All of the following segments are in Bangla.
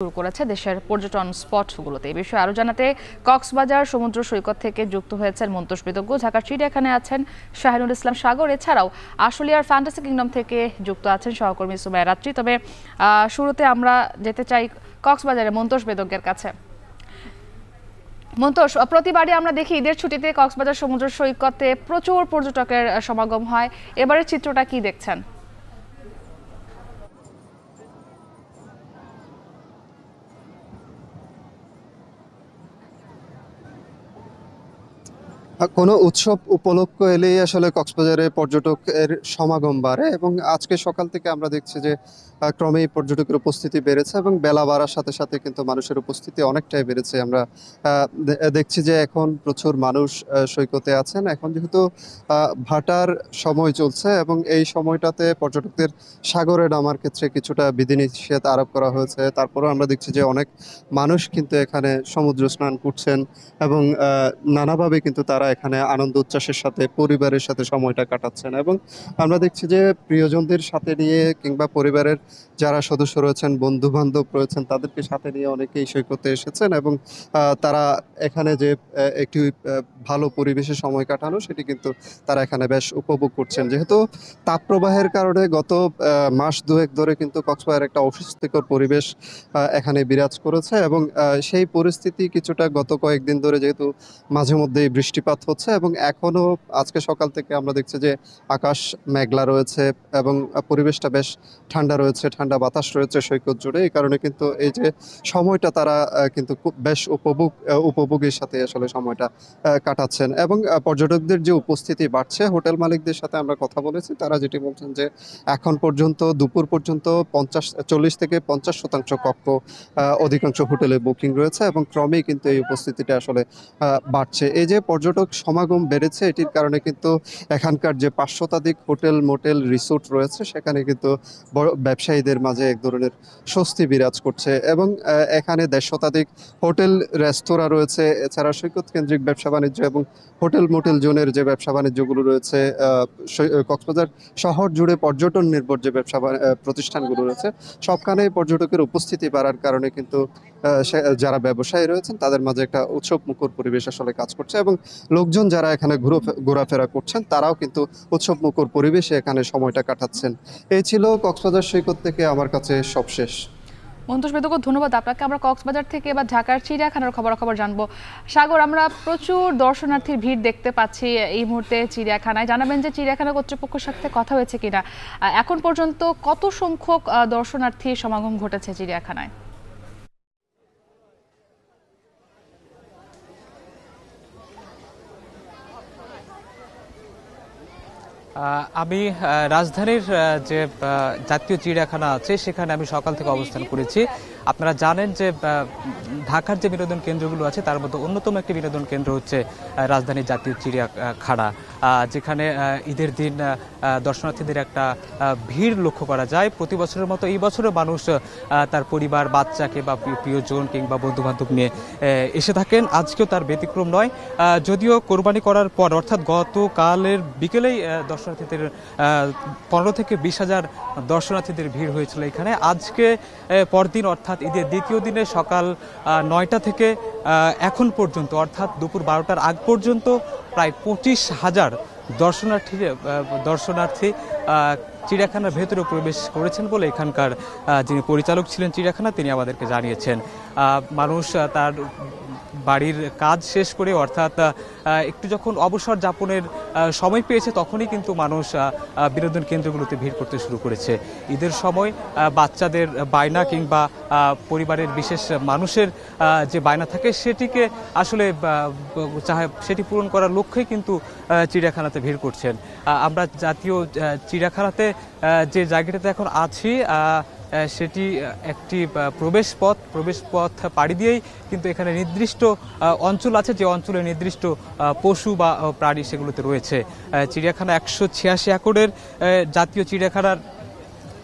শুরু করেছে দেশের পর্যটন স্পটগুলোতে। এই বিষয়ে আরো জানাতে কক্সবাজার সমুদ্র সৈকত থেকে যুক্ত হয়েছেন মন্তোষ বিদজ্ঞ, ঢাকার চিড়িয়াখানায় আছেন শাহিনুল ইসলাম সাগর, এছাড়াও আশুলিয়ার ফ্যান্টাসি কিংডম থেকে যুক্ত আছেন সহকর্মী সুমাইয়া রাত্রি। তবে শুরুতে আমরা যেতে চাই কক্সবাজারে মন্তোষ বিদজ্ঞের কাছে। মন্তোষ, প্রতিবারই আমরা দেখি ঈদের ছুটিতে কক্সবাজার সমুদ্র সৈকতে প্রচুর পর্যটকের সমাগম হয়, এবারের চিত্রটা কি দেখছেন? কোনো উৎসব উপলক্ষ এলেই আসলে কক্সবাজারে পর্যটকের সমাগম বাড়ে এবং আজকে সকাল থেকে আমরা দেখছি যে ক্রমেই পর্যটকের উপস্থিতি বেড়েছে এবং বেলা বাড়ার সাথে সাথে কিন্তু মানুষের উপস্থিতি অনেকটাই বেড়েছে। আমরা দেখছি যে এখন প্রচুর মানুষ সৈকতে আছেন। এখন যেহেতু ভাটার সময় চলছে এবং এই সময়টাতে পর্যটকদের সাগরে নামার ক্ষেত্রে কিছুটা বিধিনিষেধ আরোপ করা হয়েছে, তারপরেও আমরা দেখছি যে অনেক মানুষ কিন্তু এখানে সমুদ্র স্নান করছেন এবং নানাভাবে কিন্তু তারা এখানে আনন্দ উচ্ছ্বাসের সাথে পরিবারের সাথে সময়টা কাটাচ্ছেন। এবং আমরা দেখছি যে প্রিয়জনদের সাথে নিয়ে কিংবা পরিবারের যারা সদস্য রয়েছেন, বন্ধু বান্ধব রয়েছেন, তাদেরকে সাথে নিয়ে অনেকেই সৈকতে এসেছেন এবং তারা এখানে যে একটি ভালো পরিবেশে সময় কাটানো সেটি কিন্তু তারা এখানে বেশ উপভোগ করছেন। যেহেতু তাপপ্রবাহের কারণে গত মাস দুয়েক ধরে কিন্তু কক্সবাজার একটা অস্বস্তিকর পরিবেশ এখানে বিরাজ করেছে এবং সেই পরিস্থিতি কিছুটা গত কয়েকদিন ধরে যেহেতু মাঝে মধ্যেই বৃষ্টিপাত হচ্ছে এবং এখনো আজকে সকাল থেকে আমরা দেখছি যে আকাশ মেঘলা রয়েছে এবং পরিবেশটা বেশ ঠান্ডা রয়েছে, ঠান্ডা বাতাস রয়েছে সৈকত জুড়ে। এই কারণে কিন্তু এই যে সময়টা তারা কিন্তু খুব বেশ উপভোগের সাথে আসলে সময়টা কাটাচ্ছেন এবং পর্যটকদের যে উপস্থিতি বাড়ছে, হোটেল মালিকদের সাথে আমরা কথা বলেছি, তারা যেটি বলছেন যে এখন পর্যন্ত দুপুর পর্যন্ত 40 থেকে 50% কক্ষ অধিকাংশ হোটেলে বুকিং রয়েছে এবং ক্রমেই কিন্তু এই উপস্থিতিটা আসলে বাড়ছে। এই যে পর্যটক সমাগম বেড়েছে, এটির কারণে কিন্তু এখানকার যে 5 শতাধিক হোটেল মোটেল রিসোর্ট রয়েছে সেখানে কিন্তু বড় ব্যবসায়ীদের মাঝে এক ধরনের স্বস্তি বিরাজ করছে এবং এখানে 1.5 শতাধিক হোটেল রেস্তোরাঁ রয়েছে। এছাড়া সৈকত কেন্দ্রিক ব্যবসা বাণিজ্য এবং হোটেল মোটেল জোনের যে ব্যবসা বাণিজ্যগুলো রয়েছে, কক্সবাজার শহর জুড়ে পর্যটন নির্ভর যে ব্যবসা প্রতিষ্ঠানগুলো রয়েছে, সবখানে পর্যটকের উপস্থিতি বাড়ার কারণে কিন্তু যারা ব্যবসায়ী রয়েছেন তাদের মাঝে একটা উৎসব মুখর পরিবেশ আসলে কাজ করছে এবং লোকজন যারা এখানে ঘোরাফেরা করছেন তারাও কিন্তু উৎসব মুখর পরিবেশে এখানে সময়টা কাটাচ্ছেন। এই ছিল কক্সবাজার সৈকত থেকে আমার কাছে সবশেষ। মন্তোষ বিদজ্ঞ, ধন্যবাদ আপনাকে। আমরা কক্সবাজার থেকে এবার ঢাকার চিড়িয়াখানার খবরাখবর জানবো। সাগর, আমরা প্রচুর দর্শনার্থীর ভিড় দেখতে পাচ্ছি এই মুহূর্তে চিড়িয়াখানায়। জানাবেন যে চিড়িয়াখানা কর্তৃপক্ষের সাথে কথা হয়েছে কিনা, এখন পর্যন্ত কত সংখ্যক দর্শনার্থীর সমাগম ঘটেছে চিড়িয়াখানায়? আমি রাজধানীর যে জাতীয় চিড়িয়াখানা আছে সেখানে আমি সকাল থেকে অবস্থান করেছি। আপনারা জানেন যে ঢাকার যে বিনোদন কেন্দ্রগুলো আছে তার মধ্যে অন্যতম একটি বিনোদন কেন্দ্র হচ্ছে রাজধানীর জাতীয় চিড়িয়াখানা, যেখানে ঈদের দিন দর্শনার্থীদের একটা ভিড় লক্ষ্য করা যায়। প্রতি বছরের মতো এই বছরও মানুষ তার পরিবার, বাচ্চাকে বা প্রিয়জন কিংবা বন্ধুবান্ধব নিয়ে এসে থাকেন। আজকেও তার ব্যতিক্রম নয়। যদিও কোরবানি করার পর অর্থাৎ গতকালের বিকেলেই দর্শনার্থীদের 15 থেকে 20 হাজার দর্শনার্থীদের ভিড় হয়েছিল এখানে। আজকে পরদিন অর্থাৎ ঈদের দ্বিতীয় দিনে সকাল 9টা থেকে এখন পর্যন্ত অর্থাৎ দুপুর 12টার আগ পর্যন্ত প্রায় 25,000 দর্শনার্থী চিড়িয়াখানার ভেতরে প্রবেশ করেছেন বলে এখানকার যিনি পরিচালক ছিলেন চিড়িয়াখানা তিনি আমাদেরকে জানিয়েছেন। মানুষ তার বাড়ির কাজ শেষ করে অর্থাৎ একটু যখন অবসর যাপনের সময় পেয়েছে তখনই কিন্তু মানুষ বিনোদন কেন্দ্রগুলোতে ভিড় করতে শুরু করেছে। ঈদের সময় বাচ্চাদের বায়না কিংবা পরিবারের বিশেষ মানুষের যে বায়না থাকে সেটিকে আসলে সেটি পূরণ করার লক্ষ্যেই কিন্তু চিড়িয়াখানাতে ভিড় করছেন। আমরা জাতীয় চিড়িয়াখানাতে যে জায়গাটাতে এখন আছি সেটি একটি প্রবেশ পথ পাড়ি দিয়েই কিন্তু এখানে নির্দিষ্ট অঞ্চল আছে, যে অঞ্চলে নির্দিষ্ট পশু বা প্রাণী সেগুলোতে রয়েছে। চিড়িয়াখানা 186 একরের জাতীয় চিড়িয়াখানার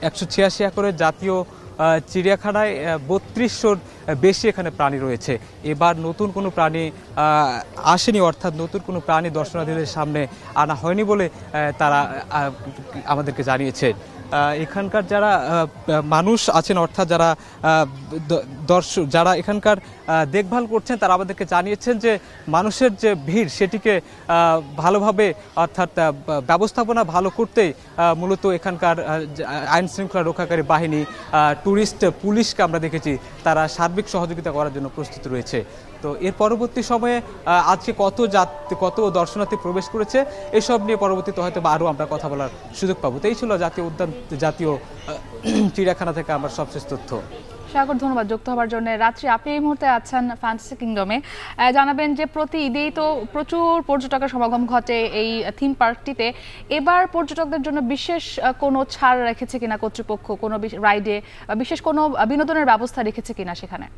186 একরের জাতীয় চিড়িয়াখানায় ৩২০০-র বেশি এখানে প্রাণী রয়েছে। এবার নতুন কোনো প্রাণী আসেনি, অর্থাৎ নতুন কোনো প্রাণী দর্শনার্থীদের সামনে আনা হয়নি বলে তারা আমাদেরকে জানিয়েছে। এখানকার যারা মানুষ আছেন, অর্থাৎ যারা দর্শক, যারা এখানকার দেখভাল করছেন, তারা আমাদেরকে জানিয়েছেন যে মানুষের যে ভিড় সেটিকে ভালোভাবে, অর্থাৎ ব্যবস্থাপনা ভালো করতেই মূলত এখানকার আইন শৃঙ্খলা রক্ষাকারী বাহিনী, ট্যুরিস্ট পুলিশকে আমরা দেখেছি তারা সার্বিক সহযোগিতা করার জন্য প্রস্তুত রয়েছে। তো এর পরবর্তী সময়ে আজকে কত দর্শনার্থী প্রবেশ করেছে এসব নিয়ে পরবর্তীতে হয়তো আরও আমরা কথা বলার সুযোগ পাবো। তো এই ছিল জাতীয় চিড়িয়াখানা থেকে আমার সবশেষ তথ্য। সাগর, ধন্যবাদ যুক্ত হওয়ার জন্য। রাত্রি, আপনি এই মুহূর্তে আছেন ফ্যান্টাসি কিংডমে। জানাবেন যে প্রতি ঈদেই তো প্রচুর পর্যটকের সমাগম ঘটে এই থিম পার্কটিতে। এবার পর্যটকদের জন্য বিশেষ কোনো ছাড় রেখেছে কিনা কর্তৃপক্ষ, কোনো রাইডে বিশেষ কোনো বিনোদনের ব্যবস্থা রেখেছে কিনা সেখানে?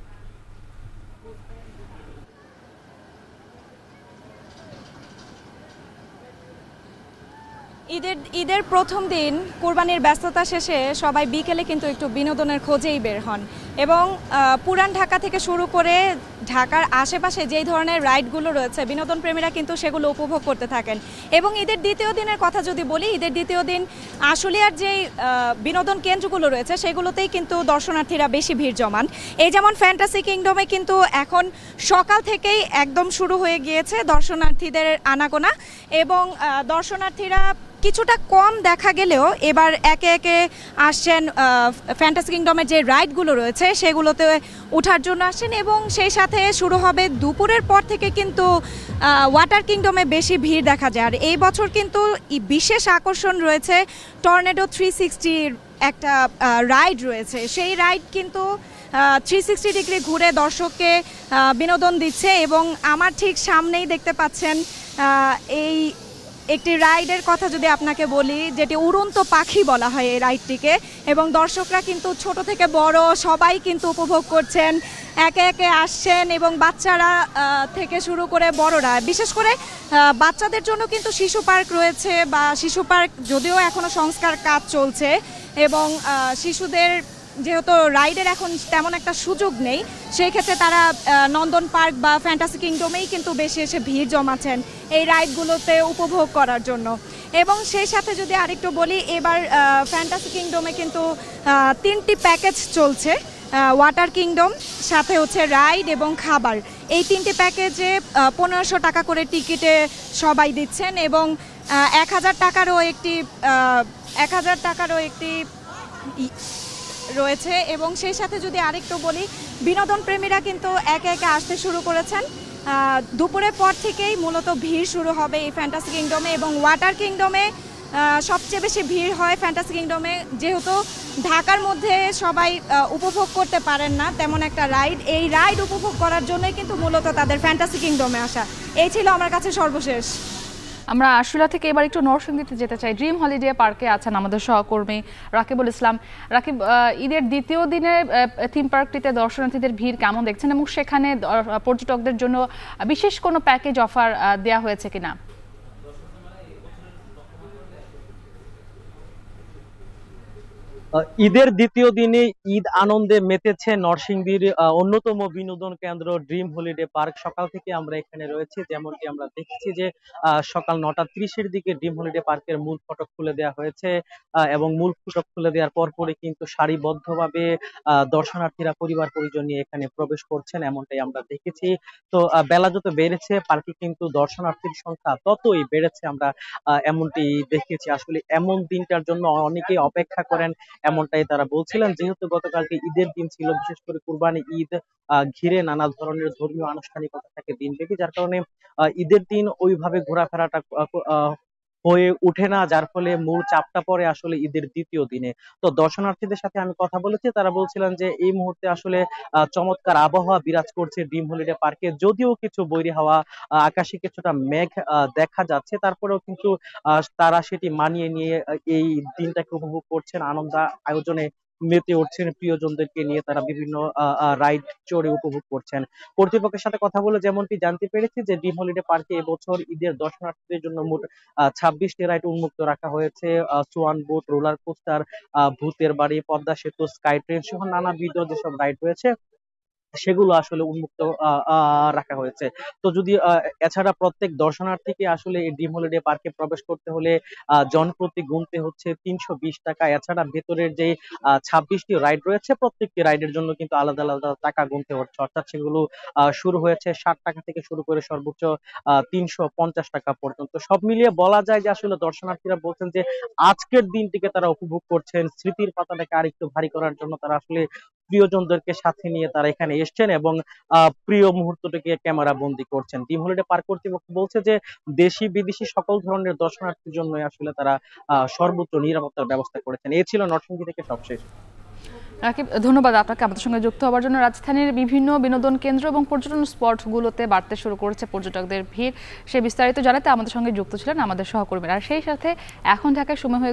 ঈদের প্রথম দিন কুরবানির ব্যস্ততা শেষে সবাই বিকেলে কিন্তু একটু বিনোদনের খোঁজেই বের হন, এবং পুরান ঢাকা থেকে শুরু করে ঢাকার আশেপাশে যেই ধরনের রাইডগুলো রয়েছে বিনোদন প্রেমীরা কিন্তু সেগুলো উপভোগ করতে থাকেন। এবং ঈদের দ্বিতীয় দিনের কথা যদি বলি, ঈদের দ্বিতীয় দিন আশুলিয়ার যেই বিনোদন কেন্দ্রগুলো রয়েছে সেগুলোতেই কিন্তু দর্শনার্থীরা বেশি ভিড় জমান। এই যেমন ফ্যান্টাসি কিংডমে কিন্তু এখন সকাল থেকেই একদম শুরু হয়ে গিয়েছে দর্শনার্থীদের আনাগোনা, এবং দর্শনার্থীরা কিছুটা কম দেখা গেলেও এবার একে একে আসছেন ফ্যান্টাসি কিংডমের যে রাইডগুলো রয়েছে সেগুলোতে ওঠার জন্য আসছেন। এবং সেই সাথে শুরু হবে দুপুরের পর থেকে কিন্তু ওয়াটার কিংডমে বেশি ভিড় দেখা যায়। আর এই বছর কিন্তু বিশেষ আকর্ষণ রয়েছে টর্নেডো 360 একটা রাইড রয়েছে। সেই রাইড কিন্তু 360 ডিগ্রি ঘুরে দর্শককে বিনোদন দিচ্ছে, এবং আমার ঠিক সামনেই দেখতে পাচ্ছেন এই একটি রাইডের কথা যদি আপনাকে বলি, যেটি উড়ন্ত পাখি বলা হয় এই রাইডটিকে, এবং দর্শকরা কিন্তু ছোট থেকে বড় সবাই কিন্তু উপভোগ করছেন, একে একে আসছেন, এবং বাচ্চারা থেকে শুরু করে বড়রা, বিশেষ করে বাচ্চাদের জন্য কিন্তু শিশু পার্ক রয়েছে, বা শিশু পার্ক যদিও এখনও সংস্কার কাজ চলছে, এবং শিশুদের যেহেতু রাইডের এখন তেমন একটা সুযোগ নেই, সেই ক্ষেত্রে তারা নন্দন পার্ক বা ফ্যান্টাসি কিংডমেই কিন্তু বেশি এসে ভিড় জমাচ্ছেন এই রাইডগুলোতে উপভোগ করার জন্য। এবং সেই সাথে যদি আরেকটু বলি, এবার ফ্যান্টাসি কিংডমে কিন্তু 3টি প্যাকেজ চলছে, ওয়াটার কিংডম, সাথে হচ্ছে রাইড এবং খাবার। এই 3টি প্যাকেজে 1500 টাকা করে টিকিটে সবাই দিচ্ছেন, এবং 1000 টাকারও একটি রয়েছে। এবং সেই সাথে যদি আরেকটু বলি, বিনোদন প্রেমীরা কিন্তু একে একে আসতে শুরু করেছেন। দুপুরের পর থেকেই মূলত ভিড় শুরু হবে এই ফ্যান্টাসি কিংডমে, এবং ওয়াটার কিংডমে সবচেয়ে বেশি ভিড় হয় ফ্যান্টাসি কিংডমে, যেহেতু ঢাকার মধ্যে সবাই উপভোগ করতে পারেন না তেমন একটা রাইড। এই রাইড উপভোগ করার জন্যই কিন্তু মূলত তাদের ফ্যান্টাসি কিংডমে আসা। এই ছিল আমার কাছে সর্বশেষ। আমরা আশুলিয়া থেকে এবার একটু নরসিংদীতে যেতে চাই। ড্রিম হলিডে পার্কে আছেন আমাদের সহকর্মী রাকিবুল ইসলাম। রাকিব, ঈদের দ্বিতীয় দিনে থিম পার্কটিতে দর্শনার্থীদের ভিড় কেমন দেখছেন, এবং সেখানে পর্যটকদের জন্য বিশেষ কোনো প্যাকেজ অফার দেওয়া হয়েছে কিনা? ঈদের দ্বিতীয় দিনে ঈদ আনন্দে মেতেছে নরসিংদীর অন্যতম বিনোদন কেন্দ্র ড্রিম হলিডে পার্ক। সকাল থেকে আমরা এখানে রয়েছি, যেমনটি আমরা দেখছি যে সকাল 9:30-এর দিকে ড্রিম হলিডে পার্কের মূল ফটক খুলে দেওয়া হয়েছে, এবং মূল ফটক খুলে দেওয়ার পরপরই কিন্তু সারিবদ্ধভাবে দর্শনার্থীরা পরিবার পরিজন নিয়ে এখানে প্রবেশ করছেন, এমনটাই আমরা দেখেছি। তো বেলা যত বেড়েছে পার্কে কিন্তু দর্শনার্থীর সংখ্যা ততই বেড়েছে, আমরা এমনটি দেখেছি। আসলে এমন দিনটার জন্য অনেকেই অপেক্ষা করেন, এমনটাই তারা বলছিলেন। যেহেতু গতকালকে ঈদের দিন ছিল, বিশেষ করে কুরবানি ঈদ ঘিরে নানা ধরনের ধর্মীয় আনুষ্ঠানিকতা থাকে দিনব্যাপী, যার কারণে ঈদের দিন ওইভাবে ঘোরাফেরাটা হয়ে ওঠে না, যার ফলে মূল চাপটা পড়ে আসলে ঈদের দ্বিতীয় দিনে। তো দর্শনার্থীদের সাথে আমি কথা বলেছি, তারা বলছিলেন যে এই মুহূর্তে আসলে চমৎকার আবহাওয়া বিরাজ করছে ড্রিম হলিডে পার্কে, যদিও কিছু বৈরী হাওয়া, আকাশে কিছুটা মেঘ দেখা যাচ্ছে, তারপরেও কিন্তু তারা সেটি মানিয়ে নিয়ে এই দিনটাকে উপভোগ করছেন, আনন্দ আয়োজনে মেতে উঠছেন, প্রিয়জনদেরকে নিয়ে তারা বিভিন্ন রাইড চড়ে উপভোগ করছেন। কর্তৃপক্ষের সাথে কথা বলে যেমনটি জানতে পেরেছি যে ড্রিম হলিডে পার্কে এবছর ঈদের দর্শনার্থীদের জন্য মোট 26টি রাইড উন্মুক্ত রাখা হয়েছে। সোয়ান বোট, রোলার কোস্টার, ভূতের বাড়ি, পদ্মা সেতু, স্কাই ট্রেন সহ নানাবিধ যেসব রাইড রয়েছে সেগুলো আসলে উন্মুক্ত রাখা হয়েছে। তো যদি এছাড়া প্রত্যেক দর্শনার্থীকে আসলে এই ড্রিম হলিডে পার্কে প্রবেশ করতে হলে জনপ্রতি গুনতে হচ্ছে 320 টাকা। এছাড়া ভেতরের যে 26টি রাইড রয়েছে প্রত্যেকটি রাইডের জন্য কিন্তু আলাদা আলাদা টাকা গুনতে হচ্ছে, অর্থাৎ সেগুলো শুরু হয়েছে 60 টাকা থেকে শুরু করে সর্বোচ্চ 350 টাকা পর্যন্ত। সব মিলিয়ে বলা যায় যে আসলে দর্শনার্থীরা বলছেন যে আজকের দিনটিকে তারা উপভোগ করছেন, স্মৃতির পাতাটাকে আরেকটু ভারী করার জন্য তারা আসলে প্রিয়জনদেরকে সাথে নিয়ে তারা এখানে এসছেন এবং প্রিয় মুহূর্তটিকে ক্যামেরা বন্দি করছেন। ড্রিম হলিডে পার্ক কর্তৃপক্ষ বলছে যে দেশি বিদেশি সকল ধরনের দর্শনার্থীর জন্য আসলে তারা সর্বোচ্চ নিরাপত্তার ব্যবস্থা করেছেন। এই ছিল নরসিংদী থেকে সবশেষ। রাকিব, ধন্যবাদ আপনাকে আমাদের সঙ্গে যুক্ত হওয়ার জন্য। রাজধানীর বিভিন্ন বিনোদন কেন্দ্র এবং পর্যটন স্পটগুলোতে বাড়তে শুরু করেছে পর্যটকদের ভিড়, সে বিস্তারিত জানাতে আমাদের সঙ্গে যুক্ত ছিলেন আমাদের সহকর্মীরা। আর সেই সাথে এখন ঢাকায় সময় হয়ে